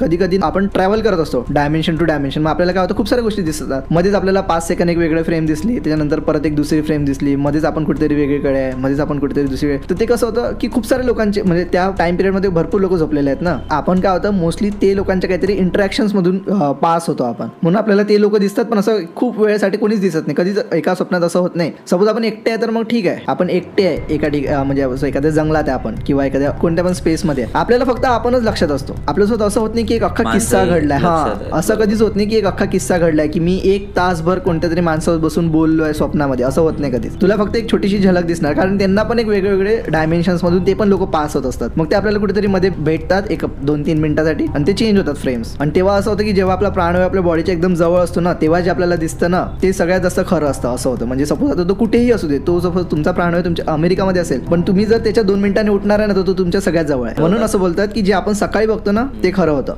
कधी कधी आपण ट्रॅव्हल करत असतो डायमेन्शन टू डायमेन्शन, मग आपल्याला काय होतं खूप साऱ्या गोष्टी दिसतात. मध्येच आपल्याला 5 सेकंद एक वेगळी फ्रेम दिसली, त्याच्यानंतर परत एक दुसरी फ्रेम दिसली, मध्येच आपण कुठेतरी वेगळीकडे आहे, मध्येच आपण कुठेतरी दुसरीकडे. तर ते कसं होतं की खूप सारे लोकांचे म्हणजे त्या टाइम पिरियडमध्ये भरपूर लोक झोपलेले आहेत ना. आपण काय होतं मोस्टली ते लोकांच्या काहीतरी इंटरॅक्शन्स मधून पास होतो आपण, म्हणून आपल्याला ते लोक दिसतात. पण असं खूप वेळेसाठी कोणीच दिसत नाही. कधीच एका स्वप्नात असं होत नाही. सपोज आपण एकटे आहे तर मग ठीक आहे, आपण एकटे आहे एका म्हणजे एखाद्या जंगलात आहे आपण किंवा एखाद्या कोणत्या पण स्पेसमध्ये, आपल्याला फक्त आपणच लक्षात असतो. आपल्यासोबत असं होत नाही की एक अख्खा किस्सा घडलाय. असं कधीच होत नाही की एक अख्खा किस्सा घडलाय की मी 1 तासभर कोणत्या तरी माणसावर बसून बोललोय स्वप्नामध्ये. असं होत नाही कधीच. तुला फक्त एक छोटीशी झलक दिसणार, कारण त्यांना पण एक वेगवेगळे डायमेन्शन्स मधून ते पण लोक पास होत असतात. मग ते आपल्याला कुठेतरी मध्ये भेटतात एक 2-3 मिनिटासाठी आणि ते चेंज होतात फ्रेम्स. आणि तेव्हा असं होतं की जेव्हा आपला प्राणवायू आपल्या बॉडीच्या एकदम जवळ असतो ना, तेव्हा जे आपल्याला दिसतं ना ते सगळ्यात जास्त खरं असतं. असं होतं. म्हणजे सपोज आता तो कुठेही असू दे, तो सपोज तुमचा प्राणवायू तुमच्या अमेरिकामध्ये असेल, पण तुम्ही जर त्याच्या 2 मिनिटांनी उठणार आहे ना, तर तो तुमच्या सगळ्यात जवळ आहे. म्हणून असं बोलतात की जे आपण सकाळी बघतो ना ते खरं होतं.